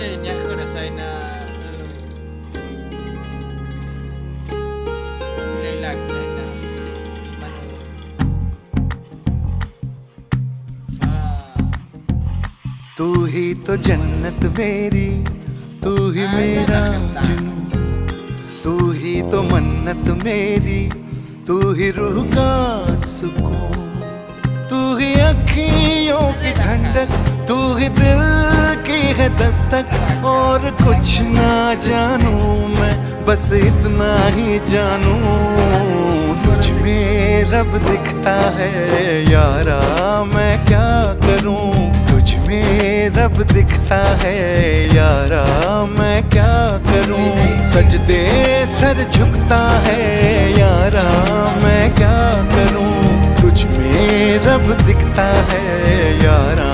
kasi niya ko na say na ilag na mano तू ही तो जन्नत मेरी, तू ही मेरा जुनून, तू ही तो मन्नत मेरी, तू ही रूह का सुकून, तू ही अखियों की ठंडक, तू ही दिल की है दस्तक। और कुछ ना जानूं मैं, बस इतना ही जानूं, तुझ में रब दिखता है यारा, मैं क्या करूं। तुझ में रब दिखता है यारा, मैं क्या करूं। सजदे सर झुकता है यारा, मैं क्या करूं। तुझ में रब दिखता है यारा,